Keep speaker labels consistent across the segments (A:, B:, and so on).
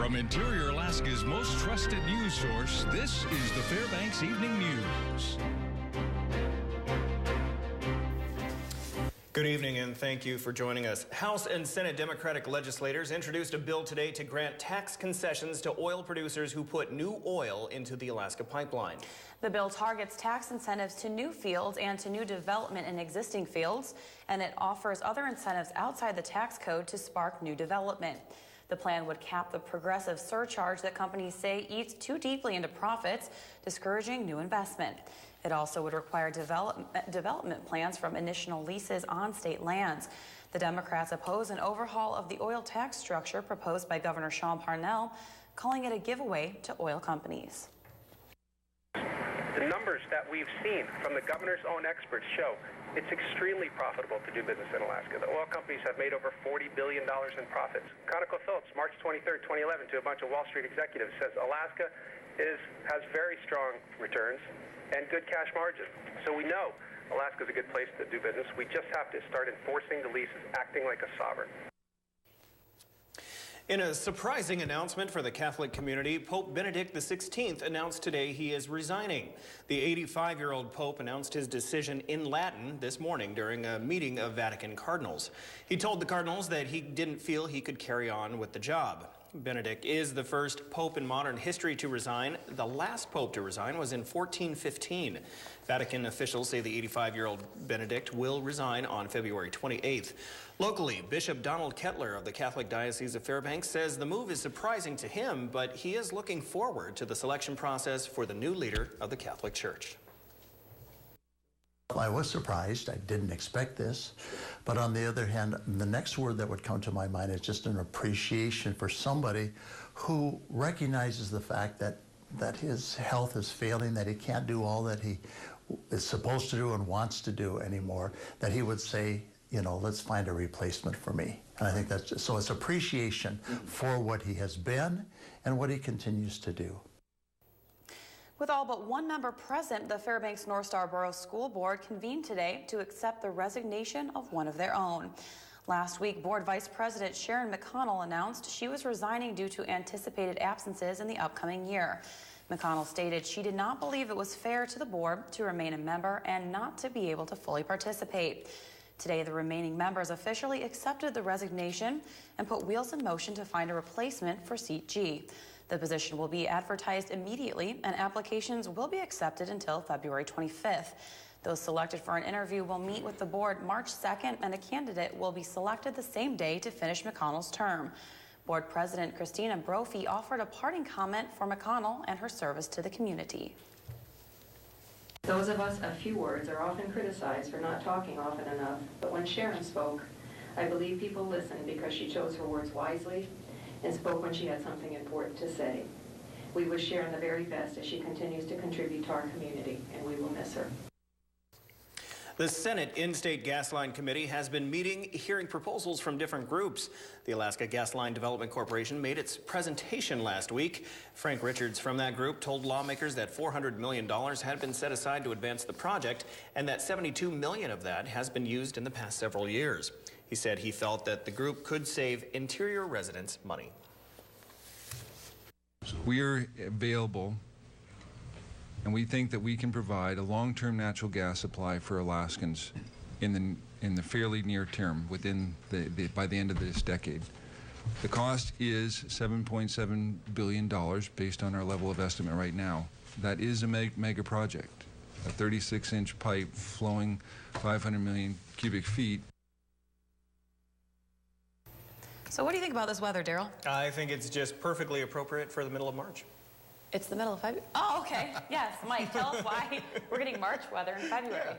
A: From Interior Alaska's most trusted news source, this is the Fairbanks Evening News.
B: Good evening and thank you for joining us. House and Senate Democratic legislators introduced a bill today to grant tax concessions to oil producers who put new oil into the Alaska pipeline.
C: The bill targets tax incentives to new fields and to new development in existing fields, and it offers other incentives outside the tax code to spark new development. The plan would cap the progressive surcharge that companies say eats too deeply into profits, discouraging new investment. It also would require development plans from initial leases on state lands. The Democrats oppose an overhaul of the oil tax structure proposed by Governor Sean Parnell, calling it a giveaway to oil companies.
D: The numbers that we've seen from the governor's own experts show it's extremely profitable to do business in Alaska. The oil companies have made over $40 billion in profits. ConocoPhillips, March 23rd, 2011, to a bunch of Wall Street executives, says Alaska has very strong returns and good cash margins. So we know Alaska's a good place to do business. We just have to start enforcing the leases, acting like a sovereign.
B: In a surprising announcement for the Catholic community, Pope Benedict XVI announced today he is resigning. The 85-year-old Pope announced his decision in Latin this morning during a meeting of Vatican cardinals. He told the cardinals that he didn't feel he could carry on with the job. Benedict is the first pope in modern history to resign. The last pope to resign was in 1415. Vatican officials say the 85-year-old Benedict will resign on February 28th. Locally, Bishop Donald Kettler of the Catholic Diocese of Fairbanks says the move is surprising to him, but he is looking forward to the selection process for the new leader of the Catholic Church.
E: I was surprised. I didn't expect this. But on the other hand, the next word that would come to my mind is just an appreciation for somebody who recognizes the fact that his health is failing, that he can't do all that he is supposed to do and wants to do anymore, that he would say, you know, let's find a replacement for me. And I think that's just, so it's appreciation for what he has been and what he continues to do.
C: With all but one member present, the Fairbanks North Star Borough School Board convened today to accept the resignation of one of their own. Last week, Board Vice President Sharon McConnell announced she was resigning due to anticipated absences in the upcoming year. McConnell stated she did not believe it was fair to the board to remain a member and not to be able to fully participate. Today, the remaining members officially accepted the resignation and put wheels in motion to find a replacement for Seat G. The position will be advertised immediately, and applications will be accepted until February 25th. Those selected for an interview will meet with the board March 2nd, and a candidate will be selected the same day to finish McConnell's term. Board President Christina Brophy offered a parting comment for McConnell and her service to the community.
F: Those of us of few words are often criticized for not talking often enough, but when Sharon spoke, I believe people listened because she chose her words wisely and spoke when she had something important to say. We wish Sharon the very best as she continues to contribute to our community, and we will miss her.
B: The Senate In-State Gas Line Committee has been meeting, hearing proposals from different groups. The Alaska Gas Line Development Corporation made its presentation last week. Frank Richards from that group told lawmakers that $400 million had been set aside to advance the project and that $72 million of that has been used in the past several years. He said he felt that the group could save interior residents money.
G: We are available, and we think that we can provide a long-term natural gas supply for Alaskans in the fairly near term, within by the end of this decade. The cost is $7.7 billion based on our level of estimate right now. That is a mega project, a 36-inch pipe flowing 500 million cubic feet.
C: So what do you think about this weather, Daryl?
B: I think it's just perfectly appropriate for the middle of March.
C: It's the middle of February. Oh, okay. Yes, Mike, tell us why we're getting March weather in February.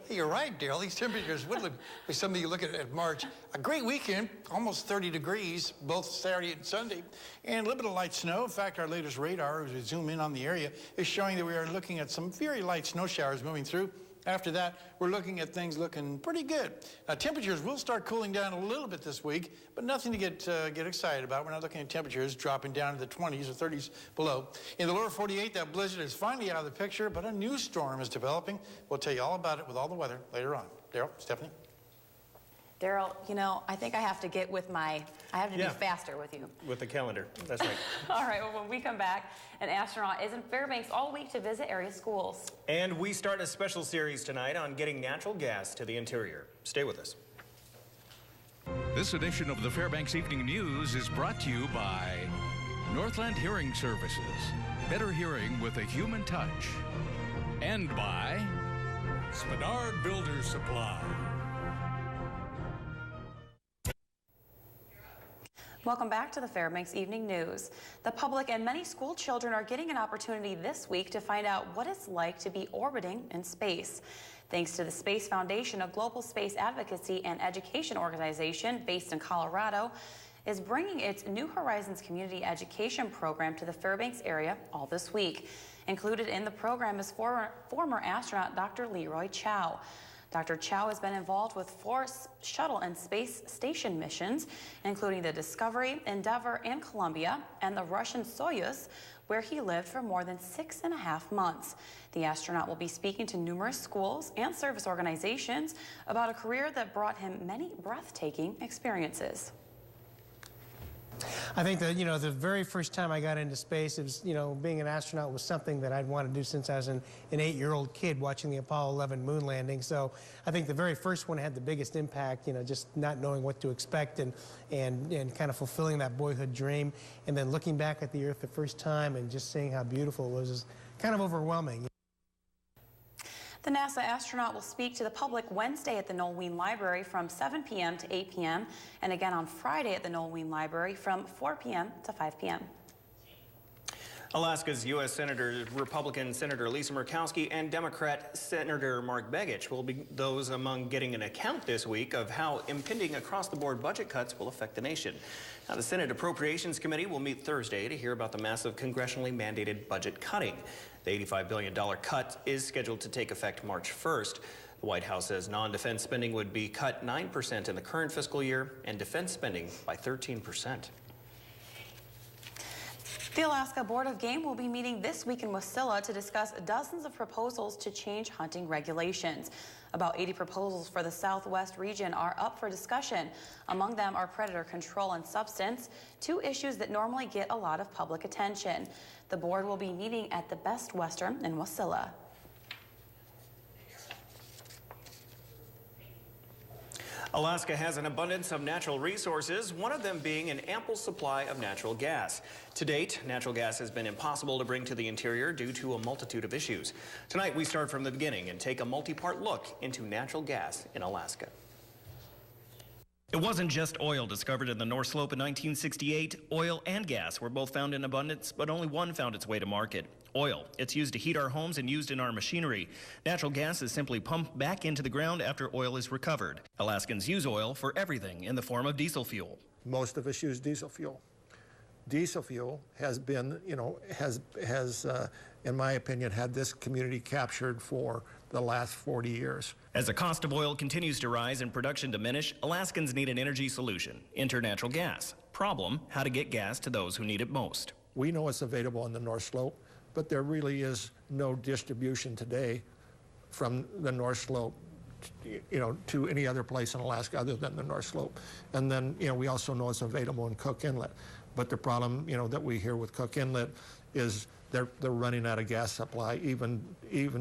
H: You're right, Daryl. These temperatures would look, for some of you look at March, a great weekend, almost 30 degrees, both Saturday and Sunday, and a little bit of light snow. In fact, our latest radar, as we zoom in on the area, is showing that we are looking at some very light snow showers moving through. After that, we're looking at things looking pretty good. Now, temperatures will start cooling down a little bit this week, but nothing to get excited about. We're not looking at temperatures dropping down to the 20s or 30s below. In the lower 48, that blizzard is finally out of the picture, but a new storm is developing. We'll tell you all about it with all the weather later on. Daryl, Stephanie?
C: Daryl, you know, I think I have to get with I have to be faster with you.
B: With the calendar, that's right.
C: All right, well, when we come back, an astronaut is in Fairbanks all week to visit area schools.
B: And we start a special series tonight on getting natural gas to the interior. Stay with us.
A: This edition of the Fairbanks Evening News is brought to you by Northland Hearing Services. Better hearing with a human touch. And by Spenard Builder Supply.
C: Welcome back to the Fairbanks Evening News. The public and many school children are getting an opportunity this week to find out what it's like to be orbiting in space. Thanks to the Space Foundation, a global space advocacy and education organization based in Colorado, is bringing its New Horizons community education program to the Fairbanks area all this week. Included in the program is former astronaut Dr. Leroy Chow. Dr. Chow has been involved with 4 shuttle and space station missions, including the Discovery, Endeavour, and Columbia, and the Russian Soyuz, where he lived for more than 6.5 months. The astronaut will be speaking to numerous schools and service organizations about a career that brought him many breathtaking experiences.
I: I think that, you know, the very first time I got into space, it was, you know, being an astronaut was something that I'd wanted to do since I was an 8-year-old kid watching the Apollo 11 moon landing. So I think the very first one had the biggest impact, you know, just not knowing what to expect and kind of fulfilling that boyhood dream. And then looking back at the Earth the first time and just seeing how beautiful it was kind of overwhelming.
C: The NASA astronaut will speak to the public Wednesday at the Noel Wien Library from 7 p.m. to 8 p.m. and again on Friday at the Noel Wien Library from 4 p.m. to 5 p.m.
B: Alaska's U.S. Senator, Republican Senator Lisa Murkowski and Democrat Senator Mark Begich will be those among getting an account this week of how impending across-the-board budget cuts will affect the nation. Now, the Senate Appropriations Committee will meet Thursday to hear about the massive congressionally mandated budget cutting. The $85 billion cut is scheduled to take effect March 1st. The White House says non-defense spending would be cut 9% in the current fiscal year and defense spending by 13%.
C: The Alaska Board of Game will be meeting this week in Wasilla to discuss dozens of proposals to change hunting regulations. About 80 proposals for the Southwest region are up for discussion. Among them are predator control and substance, 2 issues that normally get a lot of public attention. The board will be meeting at the Best Western in Wasilla.
B: Alaska has an abundance of natural resources, one of them being an ample supply of natural gas. To date, natural gas has been impossible to bring to the interior due to a multitude of issues. Tonight, we start from the beginning and take a multi-part look into natural gas in Alaska. It wasn't just oil discovered in the North Slope in 1968. Oil and gas were both found in abundance, but only one found its way to market. Oil. It's used to heat our homes and used in our machinery. Natural gas is simply pumped back into the ground after oil is recovered. Alaskans use oil for everything in the form of diesel fuel.
J: Most of us use diesel fuel. Diesel fuel has been, in my opinion, had this community captured for the last 40 years.
B: As the cost of oil continues to rise and production diminish, Alaskans need an energy solution. Enter natural gas. Problem, how to get gas to those who need it most.
J: We know it's available on the North Slope, but there really is no distribution today from the North Slope, to any other place in Alaska other than the North Slope. And then, we also know it's available in Cook Inlet. But the problem, that we hear with Cook Inlet is they're running out of gas supply, even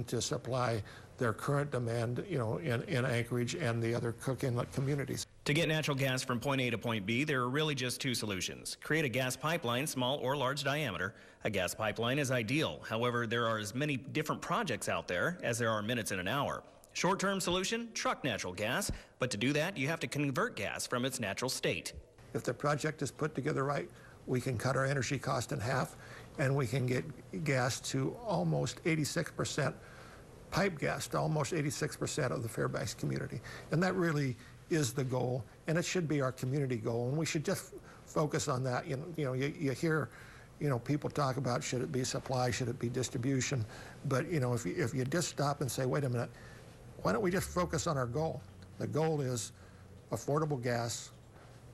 J: to supply their current demand, in Anchorage and the other Cook Inlet communities.
B: To get natural gas from point A to point B, there are really just 2 solutions. Create a gas pipeline, small or large diameter. A gas pipeline is ideal. However, there are as many different projects out there as there are minutes in an hour. Short-term solution, truck natural gas. But to do that, you have to convert gas from its natural state.
J: If the project is put together right, we can cut our energy cost in half, and we can get gas to almost 86%, pipe gas to almost 86% of the Fairbanks community. And that really is the goal, and it should be our community goal, and we should just focus on that. You hear, people talk about should it be supply, should it be distribution, but if you just stop and say, wait a minute, why don't we just focus on our goal? The goal is affordable gas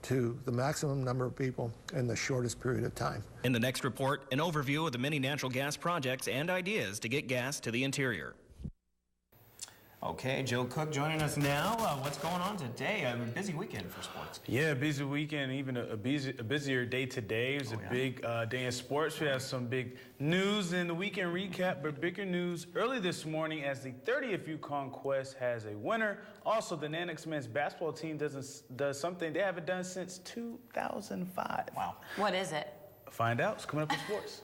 J: to the maximum number of people in the shortest period of time.
B: In the next report, an overview of the many natural gas projects and ideas to get gas to the interior. Okay, Joe Cook joining us now. What's going on today? A busy weekend for sports.
K: Yeah, busy weekend, even a busier day today. It was a big day in sports. We have some big news in the weekend recap, but bigger news early this morning as the 30th Yukon Quest has a winner. Also, the Nanox men's basketball team does something they haven't done since 2005.
B: Wow.
C: What is it?
K: Find out. It's coming up in sports.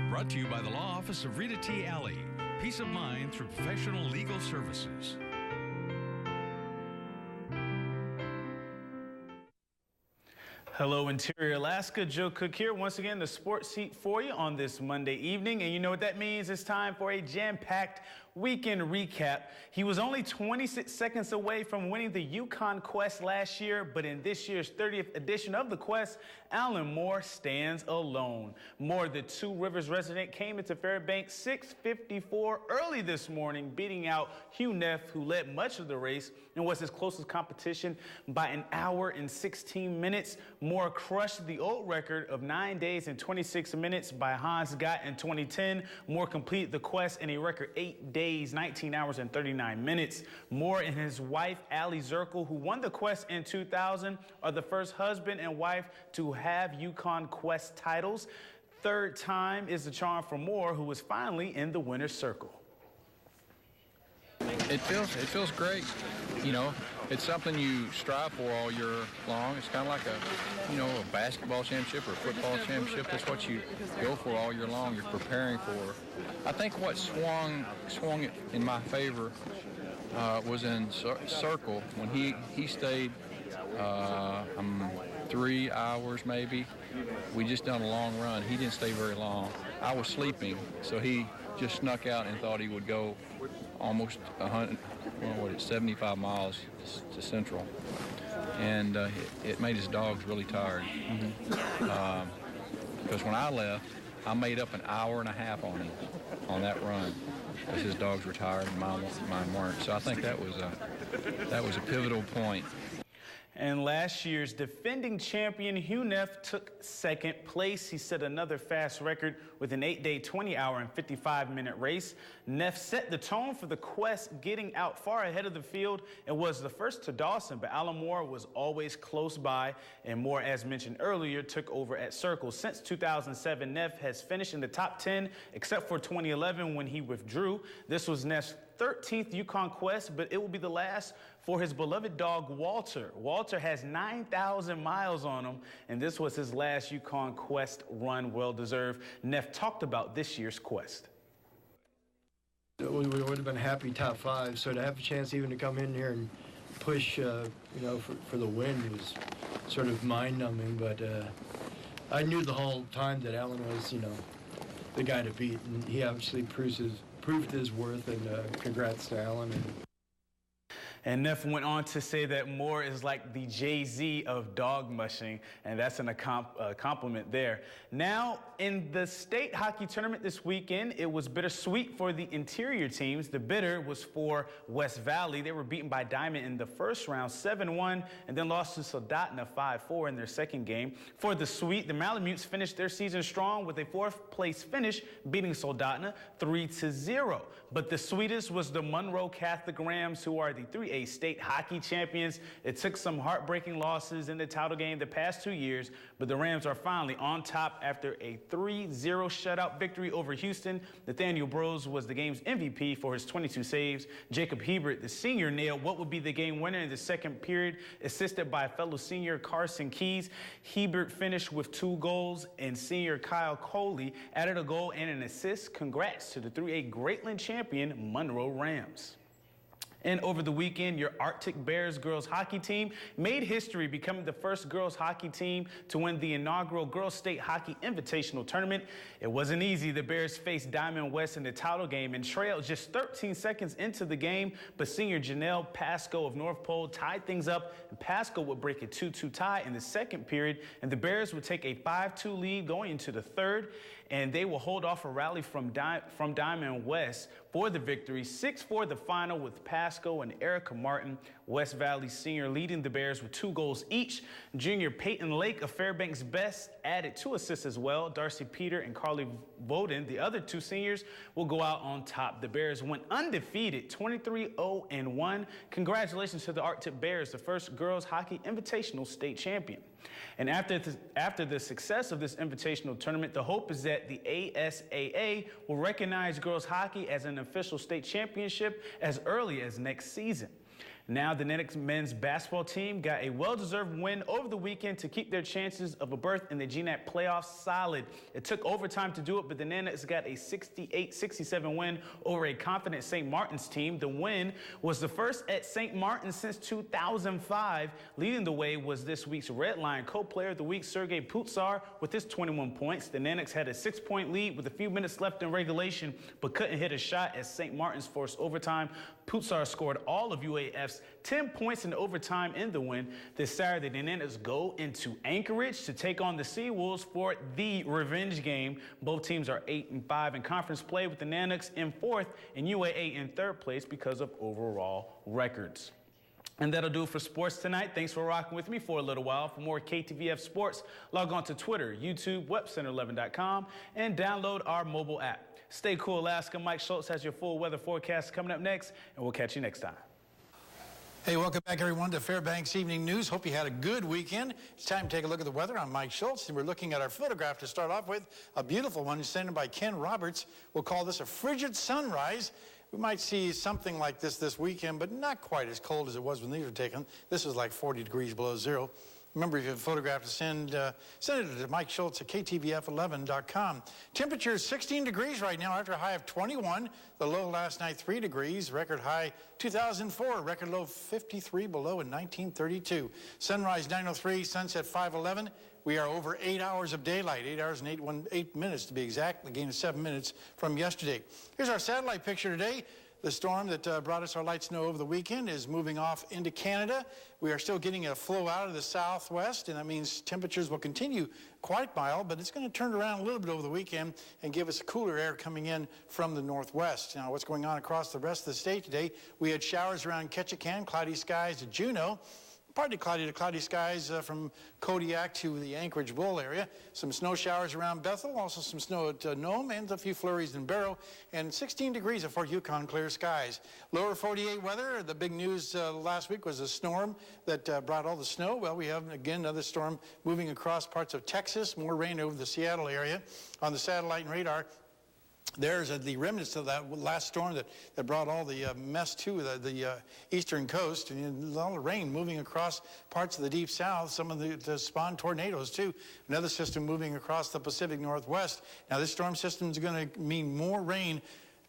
A: Brought to you by the Law Office of Rita T. Alley. Peace of mind through professional legal services.
K: Hello, Interior Alaska. Joe Cook here. Once again, the sports seat for you on this Monday evening. And you know what that means? It's time for a jam-packed weekend recap. He was only 26 seconds away from winning the Yukon Quest last year, but in this year's 30th edition of the Quest, Alan Moore stands alone. Moore, the Two Rivers resident, came into Fairbanks 6:54 early this morning, beating out Hugh Neff, who led much of the race and was his closest competition by an hour and 16 minutes. Moore crushed the old record of 9 days and 26 minutes by Hans Gott in 2010. Moore completed the Quest in a record 8 days, 19 hours and 39 minutes. Moore and his wife, Allie Zirkle, who won the Quest in 2000, are the first husband and wife to have Yukon Quest titles. Third time is the charm for Moore, who was finally in the winner's circle.
L: It feels great. You know, it's something you strive for all year long. It's kind of like a basketball championship or a football championship. That's what you go for all year long. You're preparing for. I think what swung it in my favor was in Circle when he stayed 3 hours maybe. We just done a long run. He didn't stay very long. I was sleeping, so he just snuck out and thought he would go almost 75 miles to Central. And it made his dogs really tired. Because when I left, I made up an hour and a half on him on that run because his dogs were tired and mine weren't. So I think that was a pivotal point.
K: And last year's defending champion Hugh Neff took second place. He set another fast record with an 8-day, 20-hour, and 55-minute race. Neff set the tone for the Quest, getting out far ahead of the field and was the first to Dawson, but Alan Moore was always close by, and Moore, as mentioned earlier, took over at Circle. Since 2007, Neff has finished in the top 10, except for 2011 when he withdrew. This was Neff's 13th Yukon Quest, but it will be the last for his beloved dog, Walter. Walter has 9,000 miles on him, and this was his last Yukon Quest run, well-deserved. Neff talked about this year's Quest.
M: We would have been happy top 5, so to have a chance even to come in here and push, for the win was sort of mind-numbing, but I knew the whole time that Alan was, the guy to beat, and he obviously proved his worth, and congrats to Alan.
K: And Neff went on to say that Moore is like the Jay-Z of dog mushing, and that's a compliment there. Now, in the state hockey tournament this weekend, it was bittersweet for the interior teams. The bitter was for West Valley. They were beaten by Diamond in the first round, 7-1, and then lost to Soldotna 5-4 in their second game. For the sweet, the Malamutes finished their season strong with a 4th-place finish, beating Soldotna 3-0. But the sweetest was the Monroe Catholic Rams, who are the 3A state hockey champions. It took some heartbreaking losses in the title game the past 2 years, but the Rams are finally on top after a 3-0 shutout victory over Houston. Nathaniel Brose was the game's MVP for his 22 saves. Jacob Hebert, the senior, nailed what would be the game winner in the second period, assisted by fellow senior Carson Keys. Hebert finished with 2 goals, and senior Kyle Coley added a goal and an assist. Congrats to the 3A Greatland champion Monroe Rams. And over the weekend, your Arctic Bears girls hockey team made history, becoming the first girls hockey team to win the inaugural Girls State Hockey Invitational Tournament. It wasn't easy. The Bears faced Diamond West in the title game and trailed just 13 seconds into the game, but senior Janelle Pasco of North Pole tied things up, and Pasco would break a 2-2 tie in the second period, and the Bears would take a 5-2 lead going into the third, and they will hold off a rally from Diamond West, for the victory. 6-4 the final, with Pasco and Erica Martin, West Valley senior, leading the Bears with 2 goals each. Junior Peyton Lake of Fairbanks Best added 2 assists as well. Darcy Peter and Carly Voden, the other 2 seniors, will go out on top. The Bears went undefeated, 23-0-1. Congratulations to the Arctic Bears, the first girls hockey invitational state champion. And after the success of this invitational tournament, the hope is that the ASAA will recognize girls hockey as an official state championship as early as next season. Now, the Natick men's basketball team got a well-deserved win over the weekend to keep their chances of a berth in the GNAT playoffs solid. It took overtime to do it, but the Natick got a 68-67 win over a confident St. Martin's team. The win was the first at St. Martin's since 2005. Leading the way was this week's Red Line co-player of the week, Sergei Putsar, with his 21 points. The Natick had a 6-point lead with a few minutes left in regulation, but couldn't hit a shot as St. Martin's forced overtime. Putsar scored all of UAF's 10 points in overtime in the win. This Saturday, the Natick go into Anchorage to take on the Seawolves for the revenge game. Both teams are 8-5 in conference play, with the Natick in 4th and UAA in 3rd place because of overall records. And that'll do it for sports tonight. Thanks for rocking with me for a little while. For more KTVF sports, log on to Twitter, YouTube, webcenter11.com, and download our mobile app. Stay cool, Alaska. Mike Schultz has your full weather forecast coming up next, and we'll catch you next time.
H: Hey, welcome back, everyone, to Fairbanks Evening News. Hope you had a good weekend. It's time to take a look at the weather. I'm Mike Schultz, and we're looking at our photograph to start off with. A beautiful one sent in by Ken Roberts. We'll call this a frigid sunrise. We might see something like this weekend, but not quite as cold as it was when these were taken. This was like 40 degrees below zero. Remember, if you have a photograph to send it to Mike Schultz at KTVF11.com. Temperature is 16 degrees right now after a high of 21. The low last night, 3 degrees. Record high 2004. Record low 53 below in 1932. Sunrise 9:03, sunset 5:11. We are over 8 hours of daylight, 8 hours and 8 minutes to be exact. A gain of 7 minutes from yesterday. Here's our satellite picture today. The storm that brought us our light snow over the weekend is moving off into Canada. We are still getting a flow out of the southwest, and that means temperatures will continue quite mild, but it's going to turn around a little bit over the weekend and give us cooler air coming in from the northwest. Now, what's going on across the rest of the state today? We had showers around Ketchikan, cloudy skies at Juneau. Partly cloudy to cloudy skies from Kodiak to the Anchorage Bowl area. Some snow showers around Bethel, also some snow at Nome, and a few flurries in Barrow, and 16 degrees at Fort Yukon, clear skies. Lower 48 weather, the big news last week was a storm that brought all the snow. Well, we have, again, another storm moving across parts of Texas, more rain over the Seattle area. On the satellite and radar, there's the remnants of that last storm that brought all the mess to the eastern coast, and all the rain moving across parts of the deep south, some of the spawned tornadoes too. Another system moving across the Pacific Northwest. Now this storm system is going to mean more rain,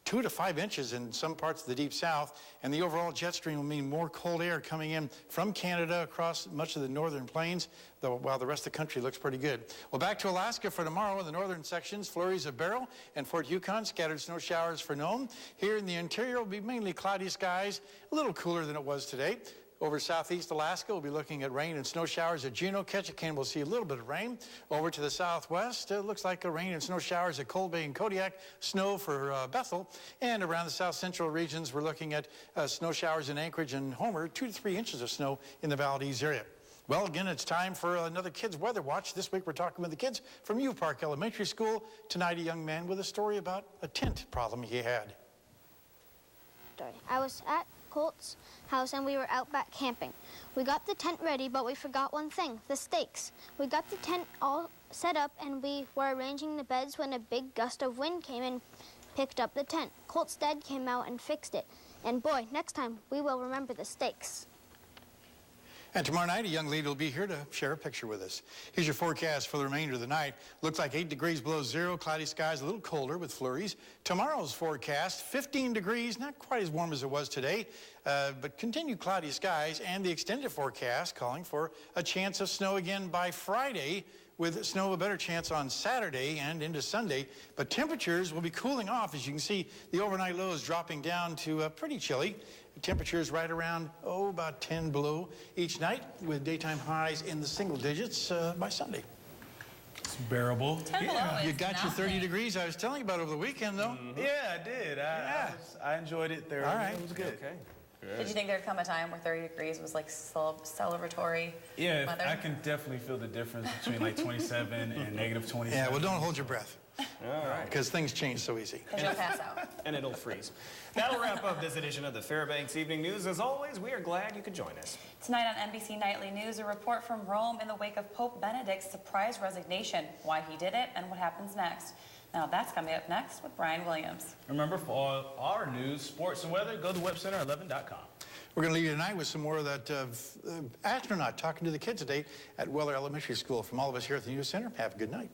H: 2 to 5 inches in some parts of the deep south, and the overall jet stream will mean more cold air coming in from Canada across much of the northern plains, while the rest of the country looks pretty good. Well, back to Alaska for tomorrow in the northern sections, flurries of Barrow and Fort Yukon, scattered snow showers for Nome. Here in the interior will be mainly cloudy skies, a little cooler than it was today. Over southeast Alaska, we'll be looking at rain and snow showers at Juneau. Ketchikan will see a little bit of rain. Over to the southwest, it looks like rain and snow showers at Cold Bay and Kodiak, snow for Bethel. And around the south central regions, we're looking at snow showers in Anchorage and Homer, 2 to 3 inches of snow in the Valdez area. Well, again, it's time for another Kids Weather Watch. This week, we're talking with the kids from U Park Elementary School. Tonight, a young man with a story about a tent problem he had.
N: I was at Colt's house and we were out back camping. We got the tent ready, but we forgot one thing, the stakes. We got the tent all set up and we were arranging the beds when a big gust of wind came and picked up the tent. Colt's dad came out and fixed it. And boy, next time we will remember the stakes.
H: And tomorrow night, a young lady will be here to share a picture with us. Here's your forecast for the remainder of the night. Looks like 8 degrees below zero, cloudy skies, a little colder with flurries. Tomorrow's forecast, 15 degrees, not quite as warm as it was today, but continued cloudy skies, and the extended forecast calling for a chance of snow again by Friday, with snow a better chance on Saturday and into Sunday. But temperatures will be cooling off. As you can see, the overnight lows dropping down to pretty chilly. Temperatures right around, about 10 below each night, with daytime highs in the single digits by Sunday.
K: It's bearable.
C: 10 below is
H: You got your 30
C: nothing.
H: degrees I was telling you about over the weekend, though.
K: Yeah, I did. I enjoyed it there.
H: All right.
K: It was good.
B: Okay.
C: Did you think there'd come a time where 30 degrees was like celebratory
K: Yeah,
C: weather?
K: I can definitely feel the difference between like 27 and negative 27.
H: Yeah, well, don't hold your breath.
B: All right.
H: Because things change so easy.
C: Because you'll pass out.
B: And it'll freeze. That'll wrap up this edition of the Fairbanks Evening News. As always, we are glad you could join us.
C: Tonight on NBC Nightly News, a report from Rome in the wake of Pope Benedict's surprise resignation, why he did it, and what happens next. Now that's coming up next with Brian Williams.
K: Remember, for all our news, sports, and weather, go to webcenter11.com.
H: We're going to leave you tonight with some more of that astronaut talking to the kids today at Weller Elementary School. From all of us here at the News Center, have a good night.